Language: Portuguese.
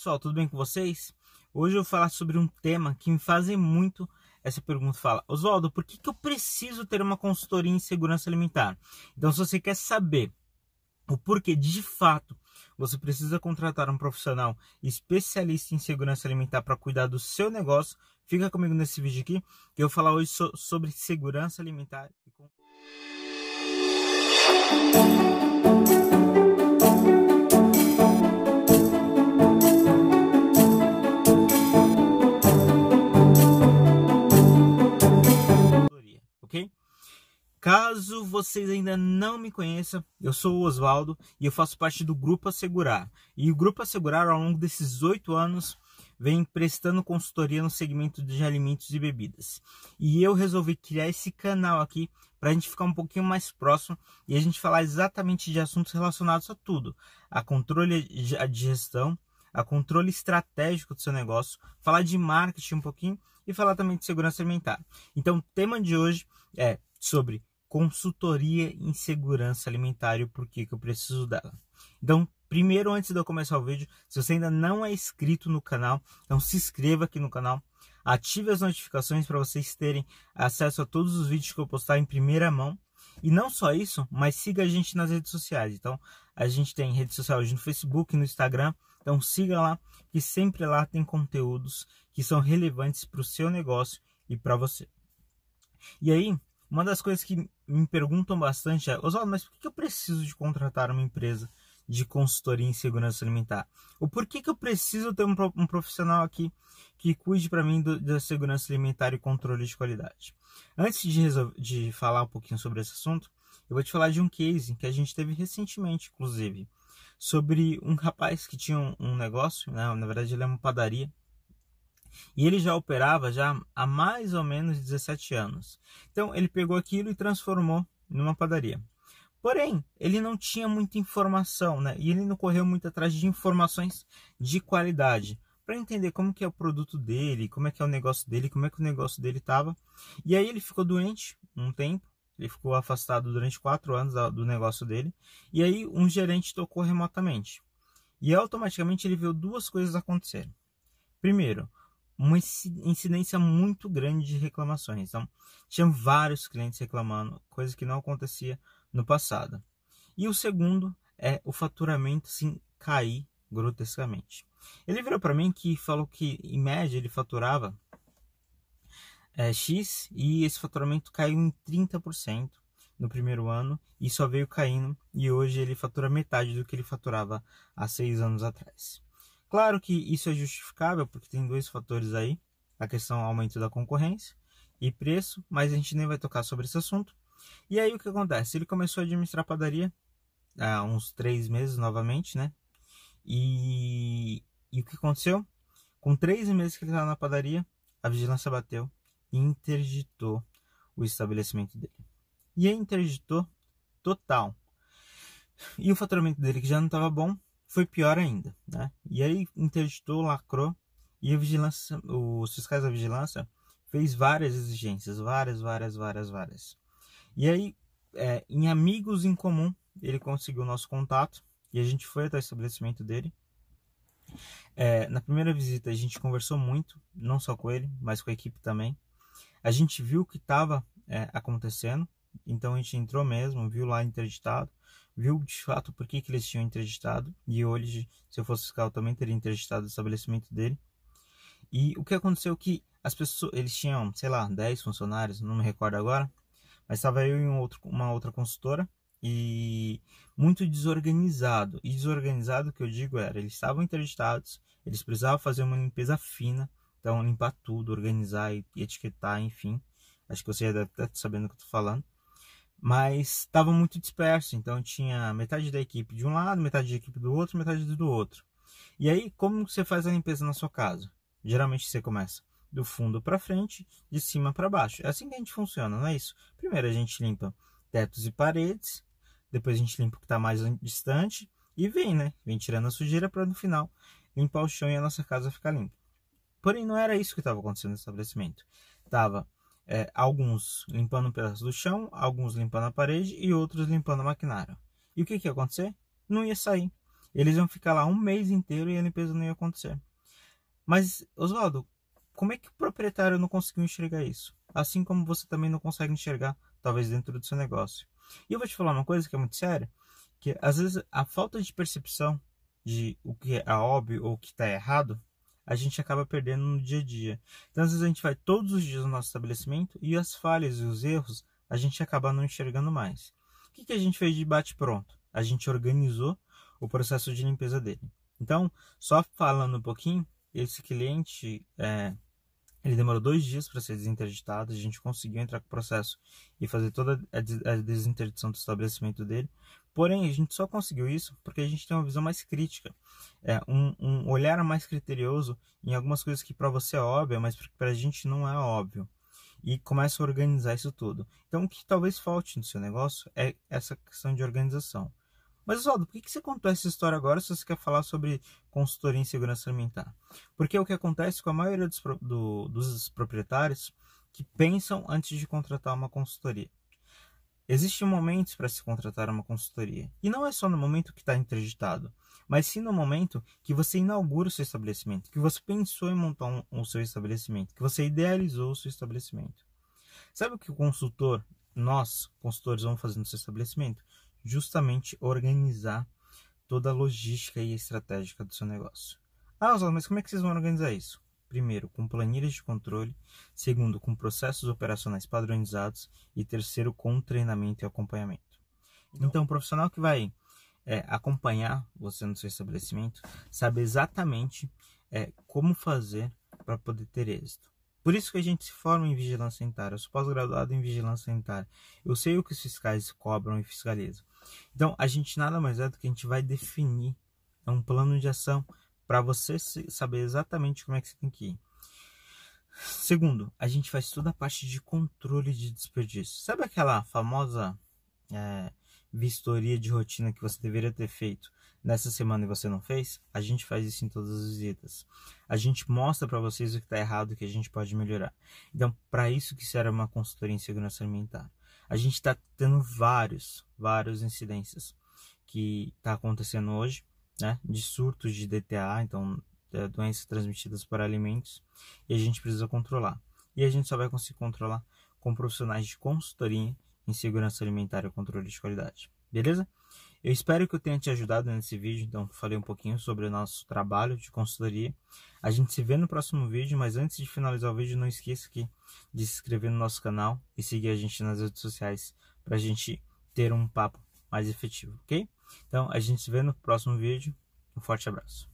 pessoal, tudo bem com vocês? Hoje eu vou falar sobre um tema que me fazem muito essa pergunta. Fala, Oswaldo, por que eu preciso ter uma consultoria em segurança alimentar? Então, se você quer saber o porquê de fato você precisa contratar um profissional especialista em segurança alimentar para cuidar do seu negócio, fica comigo nesse vídeo aqui, que eu vou falar hoje sobre segurança alimentar. Ok? Caso vocês ainda não me conheçam, eu sou o Oswaldo e eu faço parte do Grupo Assegurar. E o Grupo Assegurar, ao longo desses 8 anos, vem prestando consultoria no segmento de alimentos e bebidas. E eu resolvi criar esse canal aqui para a gente ficar um pouquinho mais próximo e a gente falar exatamente de assuntos relacionados a tudo. A controle de gestão, a controle estratégico do seu negócio, falar de marketing um pouquinho e falar também de segurança alimentar. Então, o tema de hoje é sobre consultoria em segurança alimentar e o porquê que eu preciso dela. Então, primeiro, antes de eu começar o vídeo, se você ainda não é inscrito no canal, então se inscreva aqui no canal, ative as notificações para vocês terem acesso a todos os vídeos que eu postar em primeira mão. E não só isso, mas siga a gente nas redes sociais. Então, a gente tem rede social hoje no Facebook e no Instagram. Então, siga lá, que sempre lá tem conteúdos que são relevantes para o seu negócio e para você. E aí, uma das coisas que me perguntam bastante é, Oswaldo, mas por que eu preciso de contratar uma empresa de consultoria em segurança alimentar? Ou por que eu preciso ter um profissional aqui que cuide para mim da segurança alimentar e controle de qualidade? Antes de falar um pouquinho sobre esse assunto, eu vou te falar de um case que a gente teve recentemente, inclusive, sobre um rapaz que tinha um negócio, né? Na verdade ele é uma padaria, e ele já operava já há mais ou menos 17 anos. Então ele pegou aquilo e transformou numa padaria. Porém, ele não tinha muita informação, né? E ele não correu muito atrás de informações de qualidade para entender como que é o produto dele, como é que é o negócio dele, como é que o negócio dele estava. E aí ele ficou doente um tempo, ele ficou afastado durante 4 anos do negócio dele. E aí um gerente tocou remotamente. E automaticamente ele viu duas coisas acontecerem. Primeiro, uma incidência muito grande de reclamações. Então, tinham vários clientes reclamando, coisa que não acontecia no passado. E o segundo é o faturamento sim cair grotescamente. Ele virou para mim que falou que em média ele faturava X e esse faturamento caiu em 30% no primeiro ano e só veio caindo, e hoje ele fatura metade do que ele faturava há 6 anos atrás. Claro que isso é justificável porque tem dois fatores aí, a questão do aumento da concorrência e preço, mas a gente nem vai tocar sobre esse assunto. E aí o que acontece? Ele começou a administrar a padaria há uns 3 meses novamente, né? E o que aconteceu? Com 3 meses que ele estava na padaria, a vigilância bateu e interditou o estabelecimento dele. E aí interditou total. E o faturamento dele, que já não estava bom, foi pior ainda, né? E aí interditou, lacrou, e a vigilância, os fiscais da vigilância fez várias exigências, várias. E aí, em amigos em comum, ele conseguiu o nosso contato e a gente foi até o estabelecimento dele. Na primeira visita a gente conversou muito, não só com ele, mas com a equipe também. A gente viu o que estava acontecendo, então a gente entrou mesmo, viu lá interditado, viu de fato por que eles tinham interditado, e hoje, se eu fosse fiscal, eu também teria interditado o estabelecimento dele. E o que aconteceu é que as pessoas, eles tinham, sei lá, 10 funcionários, não me recordo agora, mas estava eu e uma outra consultora, e muito desorganizado. E desorganizado, que eu digo, eles estavam interditados, eles precisavam fazer uma limpeza fina, então limpar tudo, organizar e etiquetar, enfim. Acho que você já deve estar sabendo o que eu estou falando. Mas estava muito disperso, então tinha metade da equipe de um lado, metade da equipe do outro, metade do outro. E aí, como você faz a limpeza na sua casa? Geralmente você começa do fundo para frente, de cima para baixo. É assim que a gente funciona, não é isso? Primeiro a gente limpa tetos e paredes, depois a gente limpa o que está mais distante e vem tirando a sujeira para no final limpar o chão e a nossa casa ficar limpa. Porém, não era isso que estava acontecendo no estabelecimento. Estava alguns limpando um pedaço do chão, alguns limpando a parede e outros limpando a maquinária. E o que ia acontecer? Não ia sair. Eles iam ficar lá um mês inteiro e a limpeza não ia acontecer. Mas, Oswaldo, como é que o proprietário não conseguiu enxergar isso? Assim como você também não consegue enxergar, talvez, dentro do seu negócio. E eu vou te falar uma coisa que é muito séria, que às vezes a falta de percepção de o que é óbvio ou o que está errado, a gente acaba perdendo no dia a dia. Então, às vezes a gente vai todos os dias no nosso estabelecimento e as falhas e os erros a gente acaba não enxergando mais. O que a gente fez de bate-pronto? A gente organizou o processo de limpeza dele. Então, só falando um pouquinho, esse cliente, ele demorou 2 dias para ser desinterditado, a gente conseguiu entrar com o processo e fazer toda a desinterdição do estabelecimento dele. Porém, a gente só conseguiu isso porque a gente tem uma visão mais crítica, um olhar mais criterioso em algumas coisas que para você é óbvio, mas para a gente não é óbvio. E começa a organizar isso tudo. Então, o que talvez falte no seu negócio é essa questão de organização. Mas, Oswaldo, por que você contou essa história agora se você quer falar sobre consultoria em segurança alimentar? Porque é o que acontece com a maioria dos proprietários que pensam antes de contratar uma consultoria. Existem momentos para se contratar uma consultoria. E não é só no momento que está interditado, mas sim no momento que você inaugura o seu estabelecimento, que você pensou em montar o seu estabelecimento, que você idealizou o seu estabelecimento. Sabe o que nós, consultores, vamos fazer no seu estabelecimento? Justamente organizar toda a logística e estratégica do seu negócio. Ah, Oswaldo, mas como é que vocês vão organizar isso? Primeiro, com planilhas de controle. Segundo, com processos operacionais padronizados. E terceiro, com treinamento e acompanhamento. Então, o profissional que vai acompanhar você no seu estabelecimento sabe exatamente como fazer para poder ter êxito. Por isso que a gente se forma em vigilância sanitária. Eu sou pós-graduado em vigilância sanitária. Eu sei o que os fiscais cobram e fiscalizam. Então, a gente nada mais é do que a gente vai definir um plano de ação para você saber exatamente como é que você tem que ir. Segundo, a gente faz toda a parte de controle de desperdício. Sabe aquela famosa vistoria de rotina que você deveria ter feito nessa semana e você não fez? A gente faz isso em todas as visitas. A gente mostra para vocês o que está errado e o que a gente pode melhorar. Então, para isso que serve uma consultoria em segurança alimentar. A gente está tendo várias incidências que está acontecendo hoje, né, de surtos de DTA, então doenças transmitidas por alimentos, e a gente precisa controlar. E a gente só vai conseguir controlar com profissionais de consultoria em segurança alimentar e controle de qualidade. Beleza? Eu espero que eu tenha te ajudado nesse vídeo, então falei um pouquinho sobre o nosso trabalho de consultoria. A gente se vê no próximo vídeo, mas antes de finalizar o vídeo, não esqueça de se inscrever no nosso canal e seguir a gente nas redes sociais para a gente ter um papo mais efetivo, ok? Então, a gente se vê no próximo vídeo. Um forte abraço.